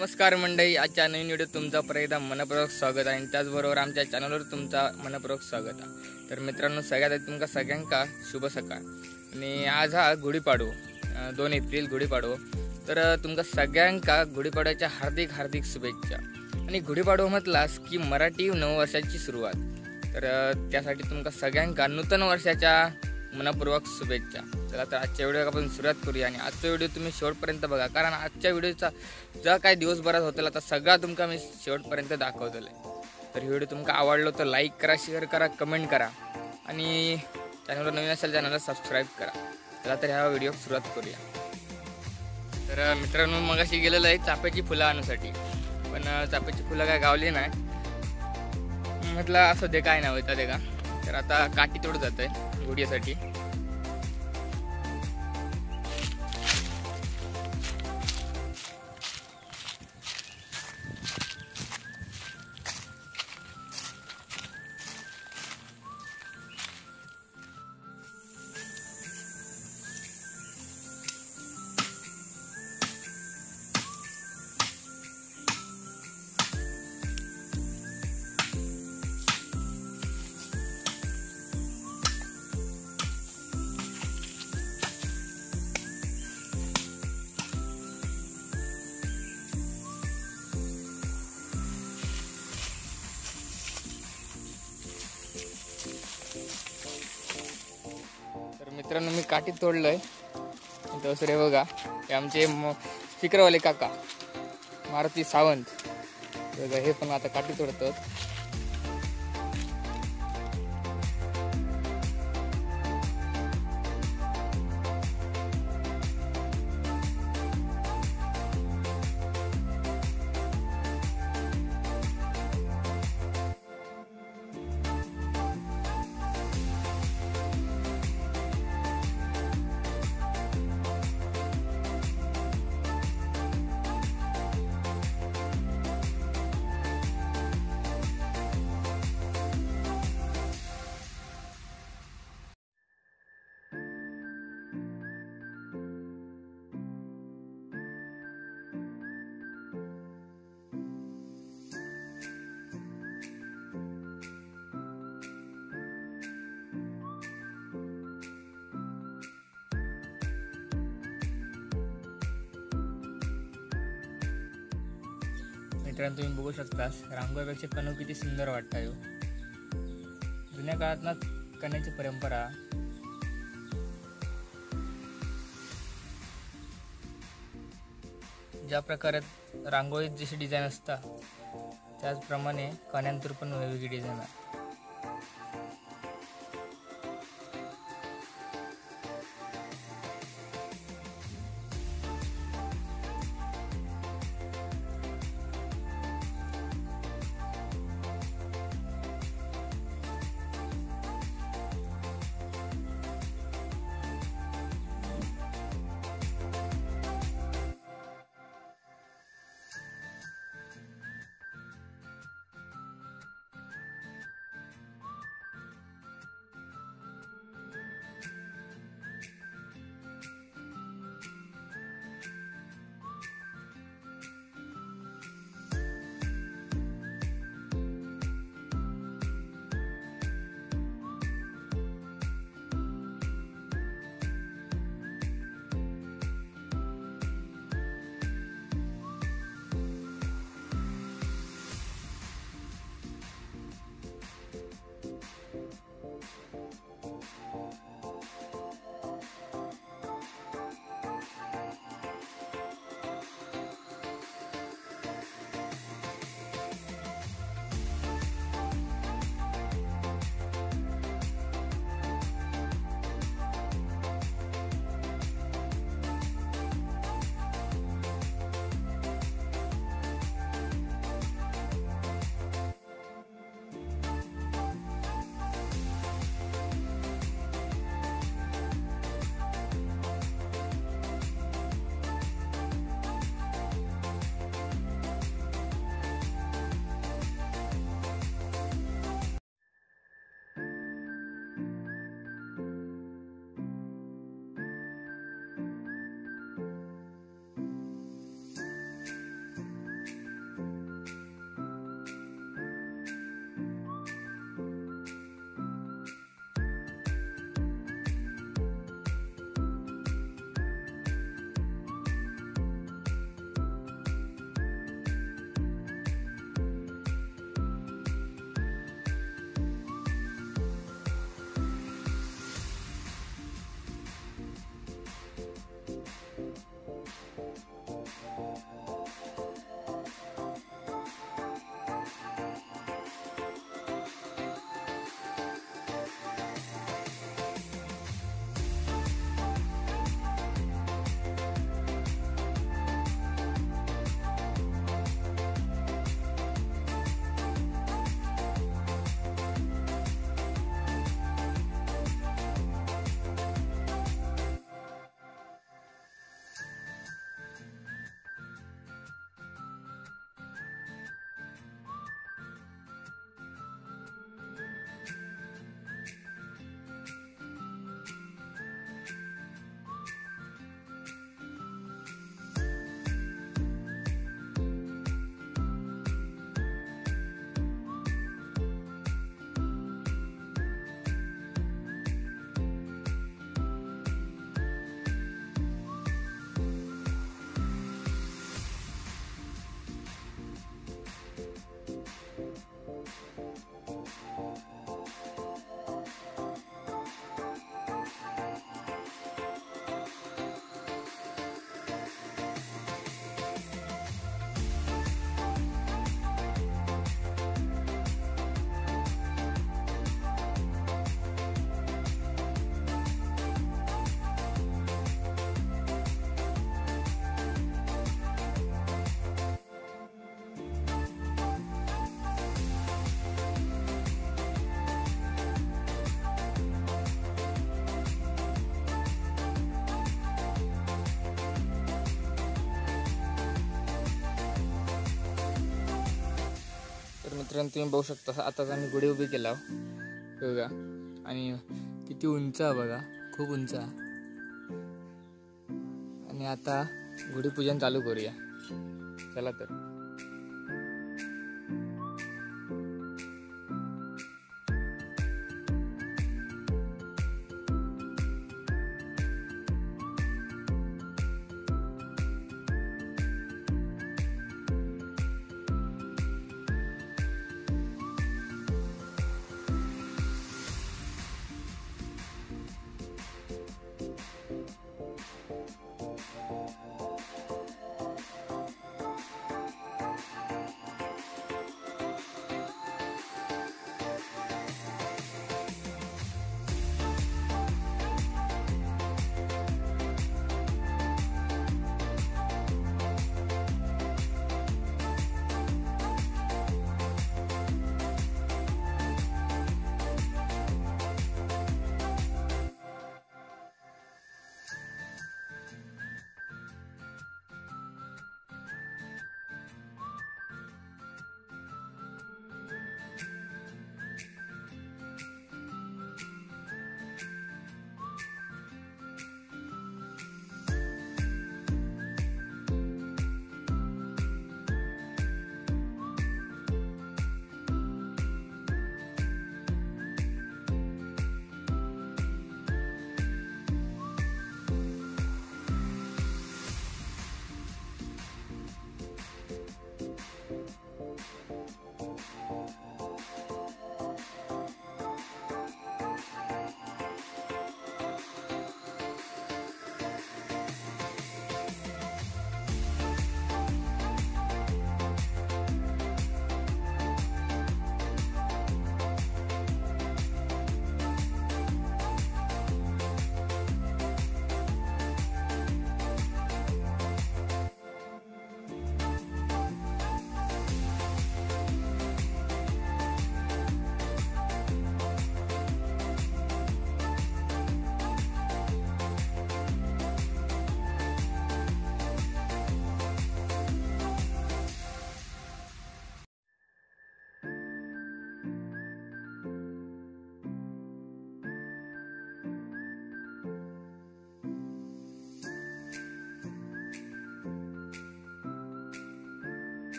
नमस्कार मंडळी, आजच्या नवीन व्हिडिओ तुमचा परत मनपूर्वक स्वागत आहे आणि त्याचबरोबर आमच्या चॅनलवर तुमचा मनपूर्वक स्वागत आहे। तर मित्रांनो, सगळ्यात आधी तुमका सगळ्यांका शुभ सकाळ। आणि आज हा गुढीपाडवो 2 एप्रिल गुढीपाडवो। तर तुमका सगळ्यांका गुढीपाडव्याच्या हार्दिक हार्दिक शुभेच्छा। आणि गुढीपाडवो म्हटलास की मराठी नववर्षाची सुरुवात। तर त्यासाठी तुमका सगळ्यांका नूतन वर्षाच्या मनपूर्वक शुभेच्छा। चला तर आजच्या व्हिडिओ आपण सुरुवात करूया आणि आजचा व्हिडिओ तुम्ही शेवटपर्यंत बघा, कारण आजच्या व्हिडिओचा जो काय दिवसभरात होतला आता सगळा तुमका मी शेवटपर्यंत दाखवतले। तर व्हिडिओ तुमका आवडलो तर लाईक करा, शेअर करा, कमेंट करा आणि चॅनलवर नवीन असेल चॅनलला सबस्क्राईब करा। चला तर ह्या व्हिडिओ सुरुवात करूया। तर मित्रांनो, मगाशी गेलेलं आहे चाफ्याची फुलं आणण्यासाठी, पण चाफ्याची फुलं काय गावली नाही। म्हटलं असं दे, काय नाव येतं ते का। तर आता काठी तोड जात आहे गुढीसाठी। मित्रांनो, मी काठी तोडलंय। दुसरे बघा, हे आमचे फिकरवाले काका मारुती सावंत, हे पण आता काठी तोडतात। मित्रांनो, तुम्ही बघू शकता रांगोळीपेक्षा कणू किती सुंदर वाटताय। जुन्या काळात ना कण्याची परंपरा ज्या प्रकारे रांगोळीत जशी डिझाईन असता त्याचप्रमाणे कण्यांतर पण वेगवेगळी डिझाईन आहे। मित्रांनो तुम्ही बघू शकता आता आम्ही गुढी उभी केला बघा, आणि किती उंच आहे बघा, खूप उंच आहे. आणि आता गुढीपूजन चालू करूया, चला तर.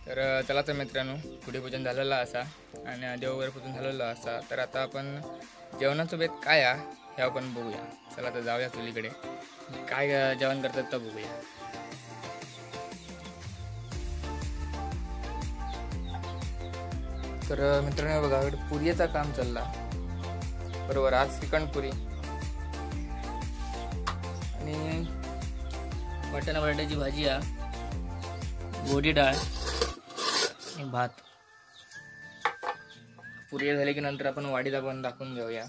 तर चला तर मित्रांनो, गुढीपूजन झालेलं असा आणि देव वगैरे पूजन झालेलं असा. तर आता आपण जेवणाचं बेत काय आहे हे आपण बघूया. चला तर जाऊया चुलीकडे, काय जेवण करतात तर बघूया. तर मित्रांनो बघा, पुरीचा काम चालला बरोबर. आज चिकनपुरी आणि वाटाणा बटाट्याची भाजी आहे, गोडी डाळ आणि भात. पुरी झाली की नंतर आपण वाडीला पण दाखवून घेऊया.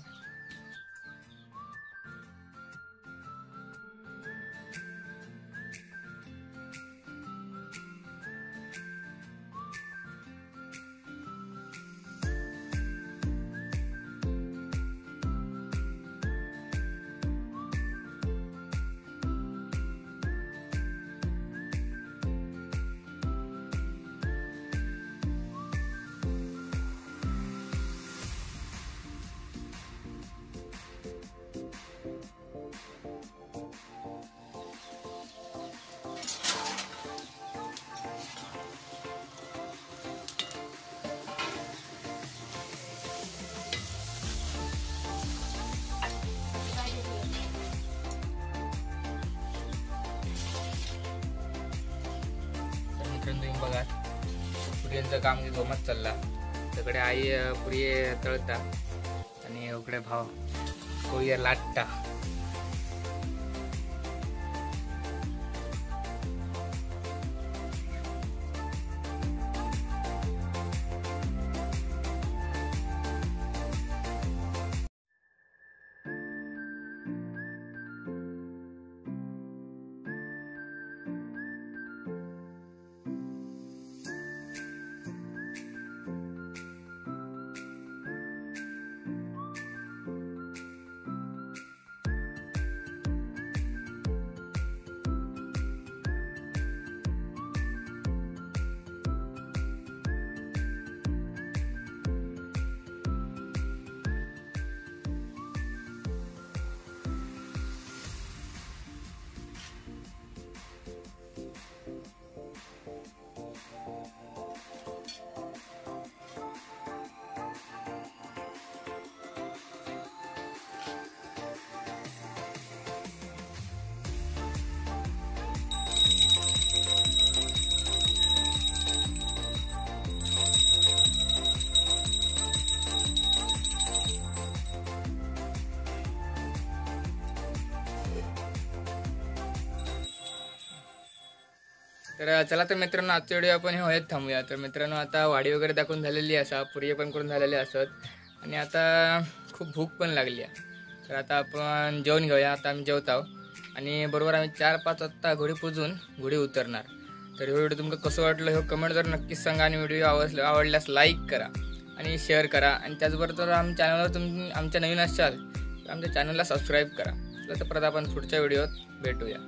तुम्ही बघा, पुरीचं काम जोमात चालला. तिकडे आई पुरी तळता आणि इकडे भाव पोळी लाटता. तर चला तर मित्रांनो, आजचा व्हिडिओ आपण हे होत थांबूया. तर मित्रांनो, आता वाडी वगैरे दाखवून झालेली असा, पुरी पण करून झालेली असत आणि आता खूप भूक पण लागली आहे. तर आता आपण जेवण घेऊया. आता आम्ही जेवत आहोत आणि बरोबर आम्ही 4-5 वाजता घोडी पुजून घोडी उतरणार. तर हे व्हिडिओ तुमचं कसं वाटलं हे कमेंट करून नक्कीच सांगा आणि व्हिडिओ आवडल्यास लाईक करा आणि शेअर करा. आणि त्याचबरोबर आमच्या चॅनलवर तुम्ही आमच्या नवीन असाल तर आमच्या चॅनलला सबस्क्राईब करा. तर परत आपण पुढच्या व्हिडिओत भेटूया.